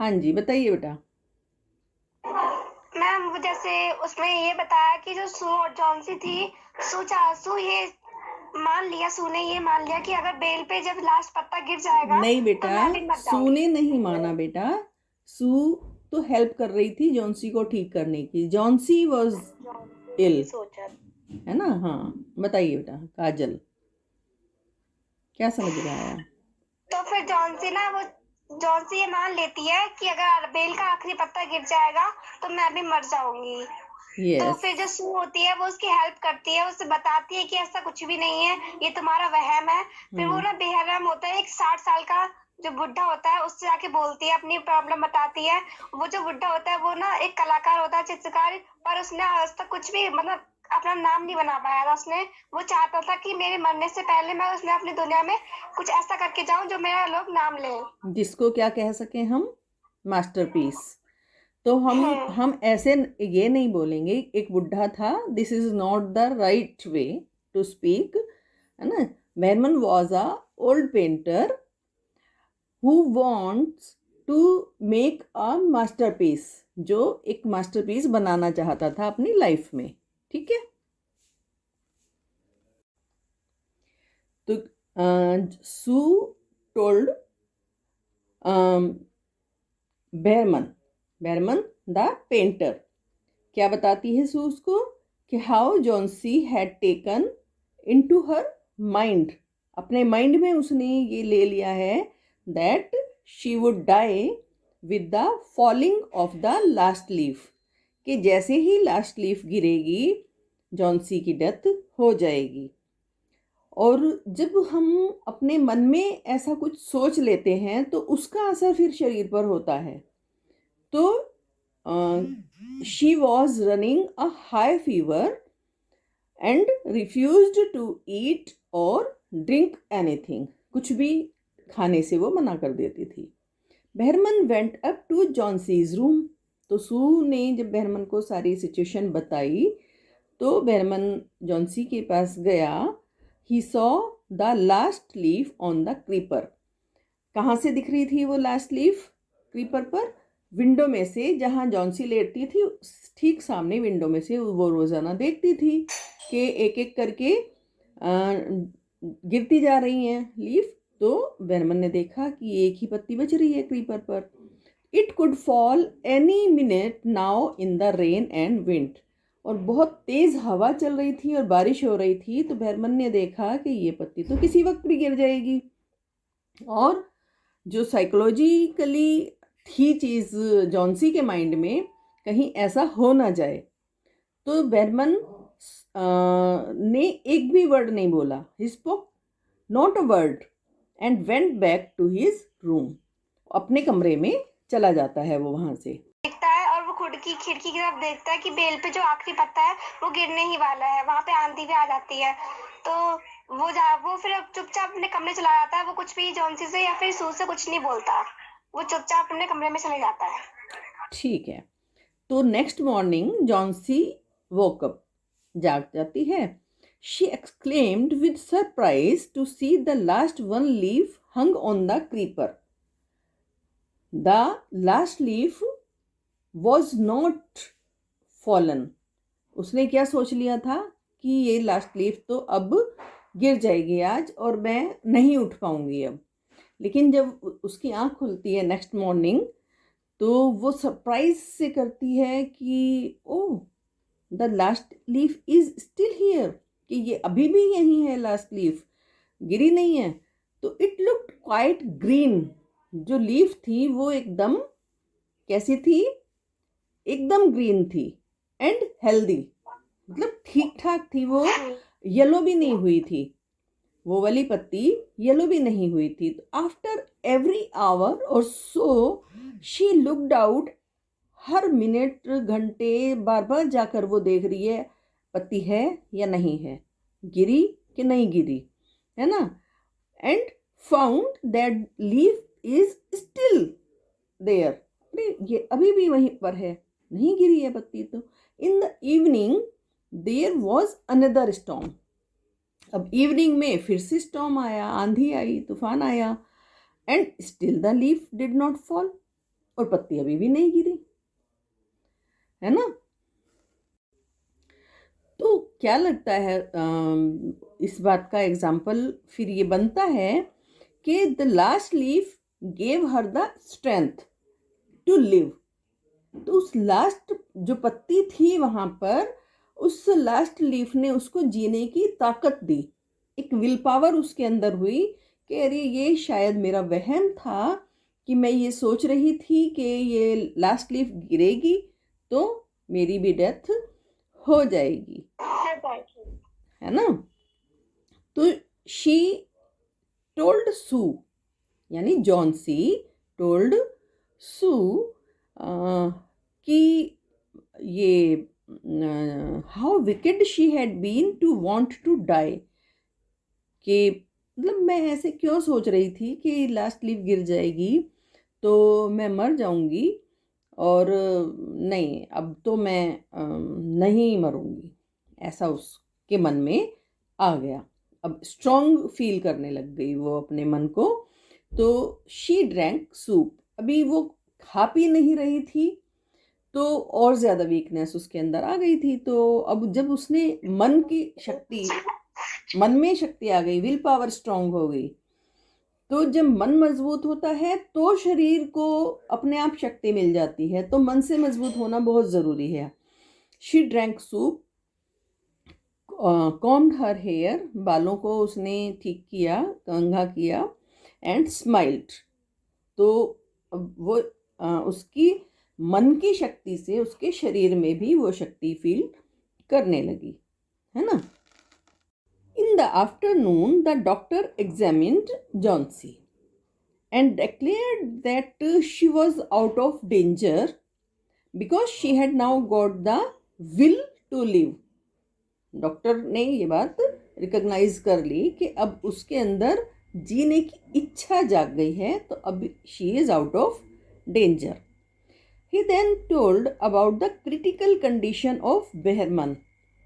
हाँ जी, बताइए बेटा। मैम वो जैसे उसमें ये बताया कि जो सू और जॉन्सी थी, सू ये सू ने ये मान लिया कि अगर बेल पे जब लास्ट पत्ता गिर जाएगा नहीं तो बेटा, मैं भी मर सू ने जाऊंगी। नहीं माना बेटा। सू तो हेल्प कर रही थी जॉन्सी को ठीक करने की। जॉन्सी वॉज जॉन्सी इल, ने सोचा। है ना। हाँ, बताइए बेटा काजल, क्या समझ में आया? तो फिर जॉन्सी ये मान लेती है कि अगर बेल का आखिरी पत्ता गिर जाएगा तो मैं भी मर जाऊंगी। तो यस। फिर जो सू होती है वो उसकी हेल्प करती है, उससे बताती है कि ऐसा कुछ भी नहीं है, ये तुम्हारा वहम है। फिर वो हम्म। ना बेहरम होता है, एक 60 साल का जो बुढ़ा होता है उससे आके बोलती है, अपनी प्रॉब्लम बताती है। वो जो बुढ़ा होता है वो ना एक कलाकार होता है, चित्रकार, पर उसने आज तक कुछ भी मतलब अपना नाम नहीं बना पाया था। उसने वो चाहता था कि मेरे मरने से पहले मैं उसने अपनी दुनिया में कुछ ऐसा करके जाऊं जो मेरा लोग नाम ले। जिसको क्या कह सकें हम, मास्टरपीस। तो हम हम्म। हम ऐसे ये नहीं बोलेंगे एक बुढ़ा था, this is not the right way to speak, है ना। Behrman was a old painter who wants to make a masterpiece, जो एक मास्टरपीस बनाना चाहता था अपनी लाइफ में। ठीक है। तो Sue told Behrman, Behrman the painter, क्या बताती है सू उसको, कि how Johnsy had taken into her mind, अपने माइंड में उसने ये ले लिया है that she would die with the falling of the last leaf, कि जैसे ही लास्ट लीफ गिरेगी जॉन्सी की डेथ हो जाएगी। और जब हम अपने मन में ऐसा कुछ सोच लेते हैं तो उसका असर फिर शरीर पर होता है। तो she was running a high fever and refused to eat और ड्रिंक एनीथिंग, कुछ भी खाने से वो मना कर देती थी। Behrman went up to Johnsy's room, तो सू ने जब बहरमन को सारी सिचुएशन बताई तो बहरमन जॉन्सी के पास गया। He saw the last leaf on the creeper, कहाँ से दिख रही थी वो लास्ट लीफ क्रीपर पर? विंडो में से, जहाँ जॉन्सी लेटती थी ठीक सामने विंडो में से वो रोजाना देखती थी कि एक एक करके गिरती जा रही हैं लीफ। तो बेरमन ने देखा कि एक ही पत्ती बच रही है क्रीपर पर। It could fall any minute now in the rain and wind, और बहुत तेज हवा चल रही थी और बारिश हो रही थी। तो बेरमन ने देखा कि ये पत्ती तो किसी वक्त भी गिर जाएगी। और जो साइकोलॉजिकली थी चीज़ जॉन्सी के माइंड में, कहीं ऐसा हो ना जाए, तो बेरमन ने एक भी वर्ड नहीं बोला। He spoke not a word and went back to his room, अपने कमरे में चला जाता है वो वहां से। देखता है और वो खुद की खिड़की की तरफ देखता है कि बेल पे जो आखिरी पत्ता है वो गिरने ही वाला है, वहां पे आंधी भी आ जाती है। तो वो फिर अब चुपचाप अपने कमरे चला जाता है, वो कुछ भी जॉन्सी से या फिर सू से कुछ नहीं बोलता, वो चुपचाप अपने कमरे में चले जाता है। ठीक है। तो नेक्स्ट मॉर्निंग जॉन्सी वोकअप, जाग जाती है। She exclaimed with surprise to see the last one leaf hung on the creeper. The last leaf was not fallen. उसने क्या सोच लिया था कि ये लास्ट लीफ तो अब गिर जाएगी आज और मैं नहीं उठ पाऊंगी अब। लेकिन जब उसकी आंख खुलती है नेक्स्ट मॉर्निंग, तो वो सरप्राइज से करती है कि oh, the last leaf is still here, कि ये अभी भी यहीं है, लास्ट लीफ गिरी नहीं है। तो इट लुक्ड क्वाइट ग्रीन, जो लीफ थी वो एकदम कैसी थी, एकदम ग्रीन थी, एंड हेल्दी, मतलब ठीक ठाक थी वो, येलो भी नहीं हुई थी, वो वाली पत्ती येलो भी नहीं हुई थी। तो आफ्टर एवरी आवर और so she looked out, her minute घंटे बार बार जाकर वो देख रही है पत्ती है या नहीं है, गिरी कि नहीं गिरी, है ना। And found that leaf is still there, अरे ये अभी भी वहीं पर है, नहीं गिरी है पत्ती तो। In the evening there was another storm, अब इवनिंग में फिर से स्टॉर्म आया, आंधी आई, तूफान आया, and still the leaf did not fall, और पत्ती अभी भी नहीं गिरी, है ना। तो क्या लगता है इस बात का एग्जाम्पल फिर ये बनता है कि the last leaf gave her the strength to live. तो उस लास्ट जो पत्ती थी वहां पर, उस लास्ट लीफ ने उसको जीने की ताकत दी। एक विल पावर उसके अंदर हुई कि अरे ये शायद मेरा वहम था कि मैं ये सोच रही थी कि ये लास्ट लीफ गिरेगी तो मेरी भी डेथ हो जाएगी, है ना। तो शी टोल्ड सू, यानी जॉन्सी टोल्ड सू कि ये how wicked she had been to want to die, कि मतलब मैं ऐसे क्यों सोच रही थी कि लास्ट लीफ गिर जाएगी तो मैं मर जाऊंगी, और नहीं, अब तो मैं नहीं मरूंगी, ऐसा उसके मन में आ गया। अब स्ट्रॉन्ग फील करने लग गई वो अपने मन को। तो शी ड्रैंक सूप, अभी वो खा पी नहीं रही थी तो और ज़्यादा वीकनेस उसके अंदर आ गई थी। तो अब जब उसने मन की शक्ति, मन में शक्ति आ गई, विल पावर स्ट्रांग हो गई, तो जब मन मजबूत होता है तो शरीर को अपने आप शक्ति मिल जाती है। तो मन से मजबूत होना बहुत ज़रूरी है। She drank soup, combed her hair, बालों को उसने ठीक किया, कंघा किया, एंड स्माइल्ड। तो वो उसकी मन की शक्ति से उसके शरीर में भी वो शक्ति फील करने लगी, है ना। In the afternoon the doctor examined Johnsy and declared that she was out of danger because she had now got the will to live. Doctor ने ये बात रिकॉग्नाइज कर ली कि अब उसके अंदर जीने की इच्छा जाग गई है, तो अब she is out of danger. He then told about the critical condition of Behrman.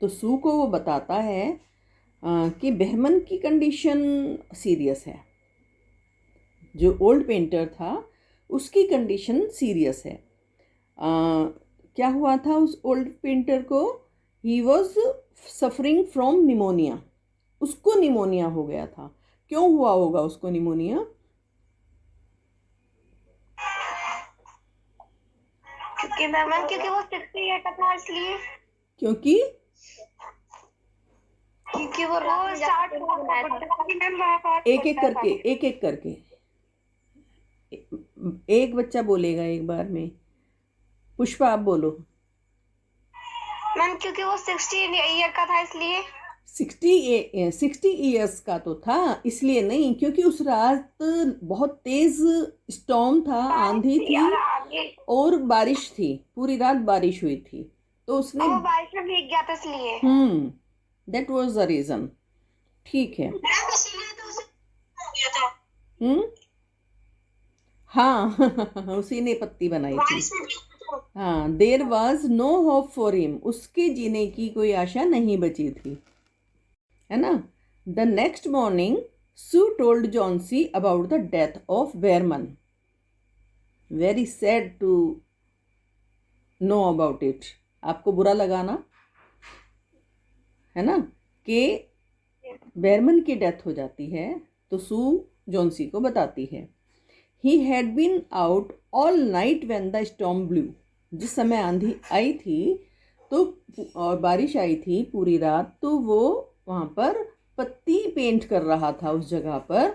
तो सू को वो बताता है कि बेहरमन की कंडीशन सीरियस है। जो ओल्ड पेंटर था उसकी कंडीशन सीरियस है। क्या हुआ था उस ओल्ड पेंटर को? He was suffering from pneumonia, उसको निमोनिया हो गया था। क्यों हुआ होगा उसको निमोनिया? क्योंकि वो 60 ईयर का था, इसलिए। क्योंकि वो स्टार्ट एक एक करके एक बच्चा बोलेगा एक बार में। पुष्पा आप बोलो। मैम क्योंकि वो 60 ईयर का था, इसलिए। 60 ईयर्स का तो था, इसलिए नहीं, क्योंकि उस रात बहुत तेज स्टॉर्म था, आंधी थी और बारिश थी, पूरी रात बारिश हुई थी, तो उसने वो बारिश में भीग गया था, इसलिए। That was the reason. ठीक है। हाँ उसी ने पत्ती बनाई थी। हाँ, there was no hope for him, उसके जीने की कोई आशा नहीं बची थी, है ना। The next morning Sue told Johnsy about the death of Behrman. Very sad to know about it. आपको बुरा लगाना, है ना, कि बेहरमन की डेथ हो जाती है। तो सू जॉन्सी को बताती है, he had been out all night when the storm blew. जिस समय आंधी आई थी तो और बारिश आई थी पूरी रात, तो वो वहाँ पर पत्ती पेंट कर रहा था उस जगह पर।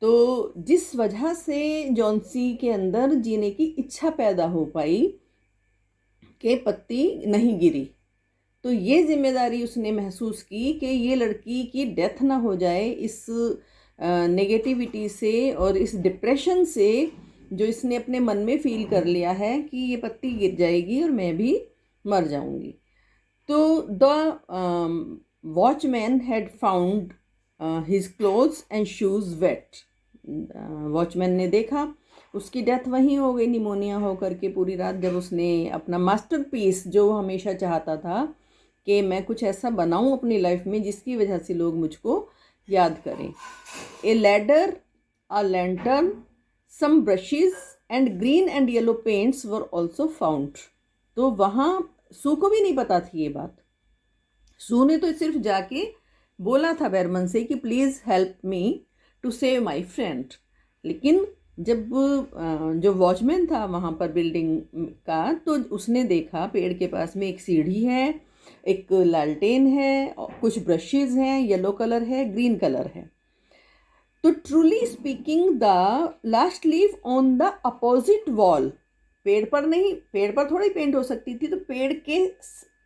तो जिस वजह से जॉन्सी के अंदर जीने की इच्छा पैदा हो पाई कि पत्ती नहीं गिरी। तो ये जिम्मेदारी उसने महसूस की कि ये लड़की की डेथ ना हो जाए इस नेगेटिविटी से और इस डिप्रेशन से, जो इसने अपने मन में फील कर लिया है कि ये पत्ती गिर जाएगी और मैं भी मर जाऊंगी। तो the watchman had found his clothes and shoes wet. Watchman ने देखा उसकी डेथ वहीं हो गई निमोनिया होकर के पूरी रात, जब उसने अपना मास्टरपीस जो हमेशा चाहता था कि मैं कुछ ऐसा बनाऊं अपनी लाइफ में जिसकी वजह से लोग मुझको याद करें। A ladder, a lantern, some brushes and green and yellow paints were also found. तो वहाँ सू को भी नहीं पता थी ये बात। सू ने तो सिर्फ जाके बोला था बेरमन से कि please help me to save my friend. लेकिन जब जो वॉचमैन था वहाँ पर बिल्डिंग का, तो उसने देखा पेड़ के पास में एक सीढ़ी है, एक लालटेन है, कुछ ब्रशेज हैं, येलो कलर है, ग्रीन कलर है। तो truly speaking the last leaf on the opposite wall, पेड़ पर नहीं, पेड़ पर थोड़ी पेंट हो सकती थी, तो पेड़ के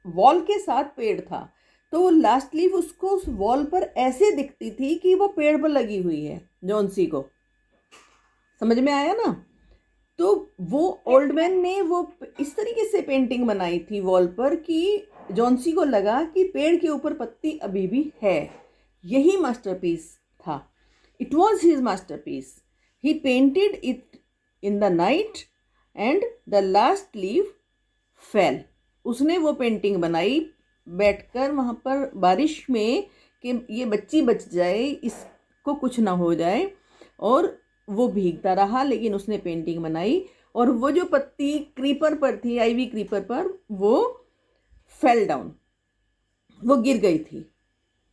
वॉल के साथ पेड़ था, तो वो लास्ट लीफ उसको उस वॉल पर ऐसे दिखती थी कि वो पेड़ पर लगी हुई है। जॉन्सी को समझ में आया ना? तो वो ओल्ड मैन ने वो इस तरीके से पेंटिंग बनाई थी वॉल पर कि जॉन्सी को लगा कि पेड़ के ऊपर पत्ती अभी भी है। यही मास्टरपीस था। It was his masterpiece. He painted it in the night and the last leaf fail. उसने वो पेंटिंग बनाई बैठकर वहाँ पर बारिश में कि ये बच्ची बच जाए, इसको कुछ ना हो जाए, और वो भीगता रहा, लेकिन उसने पेंटिंग बनाई और वो जो पत्ती क्रीपर पर थी, आईवी क्रीपर पर, वो फेल डाउन, वो गिर गई थी।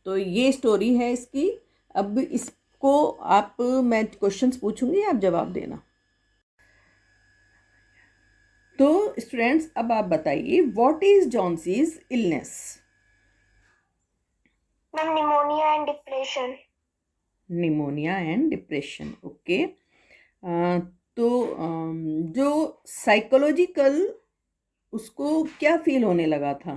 तो ये स्टोरी है इसकी। अब इसको आप, मैं क्वेश्चंस पूछूंगी, आप जवाब देना। तो स्टूडेंट्स अब आप बताइए, what is Johnsy's illness? Ma'am pneumonia and depression. Pneumonia and depression, okay. तो जो साइकोलॉजिकल, उसको क्या फील होने लगा था?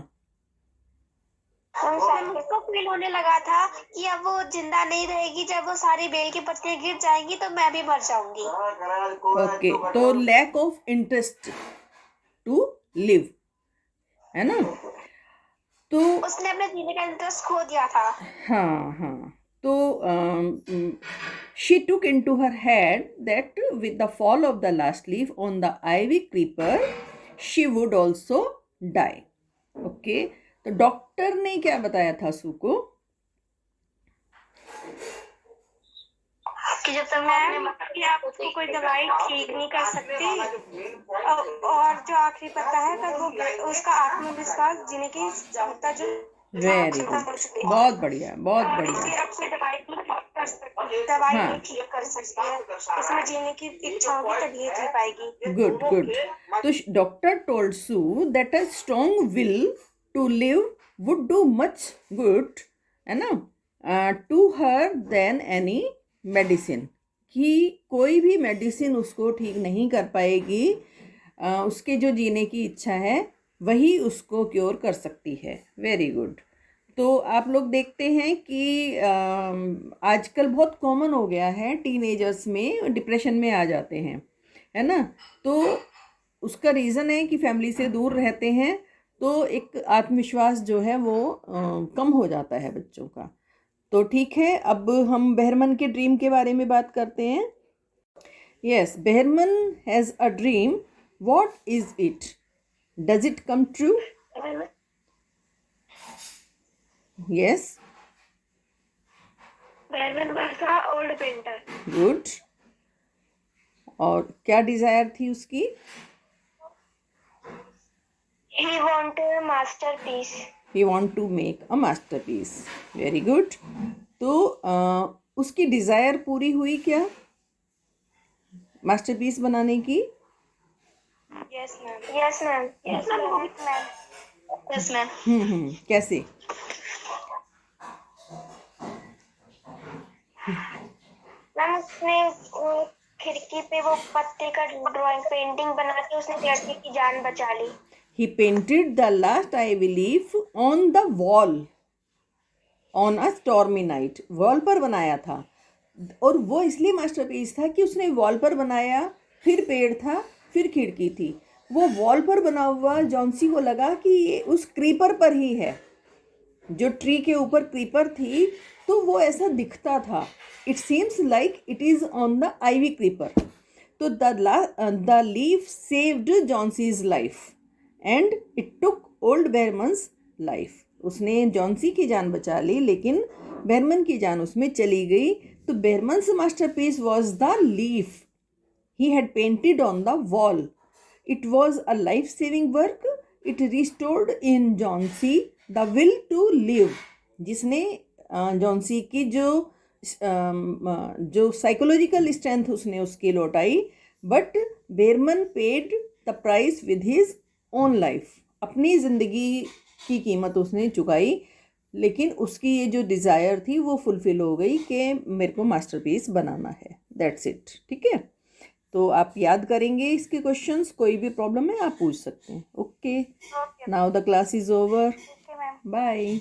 उसको फील होने लगा था कि अब वो जिंदा नहीं रहेगी, जब वो सारी बेल की पत्तियां गिर जाएंगी तो मैं भी मर जाऊंगी। ओके, तो lack of interest to live, है ना? तो उसने अपने जीने का इंटरेस्ट खो दिया था। हाँ हाँ, तो she took into her head that with the fall of the last leaf on the ivy creeper she would also die. Okay, तो डॉक्टर ने क्या बताया था सू को? कि जब तक मैं आपको कोई दवाई ठीक नहीं कर सकती, और जो आखिरी पत्ता है तब वो उसका आत्मविश्वास जीने की क्षमता जो वेरी गुड, बहुत बढ़िया, बहुत बढ़िया। दवाई नहीं ठीक कर सकती है, इसमें जीने की इच्छा होगी तभी ये जी पाएगी। Good good. तो doctor told Sue that a strong will to live would do much good, है ना, to her than any medicine, कि कोई भी मेडिसिन उसको ठीक नहीं कर पाएगी। उसके जो जीने की इच्छा है वही उसको क्योर कर सकती है। Very good. तो आप लोग देखते हैं कि आजकल बहुत कॉमन हो गया है, टीनेजर्स में डिप्रेशन में आ जाते हैं, है ना? तो उसका रीज़न है कि फैमिली से दूर रहते हैं, तो एक आत्मविश्वास जो है वो कम हो जाता है बच्चों का। तो ठीक है, अब हम बेहरमन के ड्रीम के बारे में बात करते हैं। Yes, Behrman has a dream. What is it? Does it come true? Yes, Behrman was a old painter. Good. और क्या डिजायर थी उसकी? He wanted a masterpiece. He want to make a masterpiece. Very good. तो उसकी desire पूरी हुई क्या masterpiece बनाने की? Yes ma'am, yes ma'am, yes ma'am, yes ma'am. कैसे? मैम उसने खिड़की पे वो पत्ते का ड्राइंग पेंटिंग बना के उसने लड़की की जान बचा ली। He painted the last ivy leaf on the wall on a stormy night. Wall पर बनाया था, और वो इसलिए मास्टरपीस था कि उसने वॉल पर बनाया, फिर पेड़ था, फिर खिड़की थी। वो वॉल पर बना हुआ जॉन्सी को लगा कि ये उस क्रीपर पर ही है, जो ट्री के ऊपर क्रीपर थी, तो वो ऐसा दिखता था। It seems like it is on the ivy creeper. तो the leaf saved Johnsy's life and it took old Behrman's life. उसने जॉन्सी की जान बचा ली, लेकिन बेरमन की जान उसमें चली गई। तो Behrman's masterpiece was the leaf he had painted on the wall. It was a life-saving work. It restored in Johnsy the will to live. जिसने जॉन्सी की जो साइकोलॉजिकल स्ट्रेंथ उसने उसकी लौटाई, but Behrman paid the price with his own life. अपनी ज़िंदगी की कीमत उसने चुकाई, लेकिन उसकी ये जो डिज़ायर थी वो फुलफ़िल हो गई कि मेरे को मास्टरपीस बनाना है. That's it. ठीक है, तो आप याद करेंगे इसके क्वेश्चंस. कोई भी प्रॉब्लम है आप पूछ सकते हैं. Okay, okay now the class is over. Ma'am. Bye.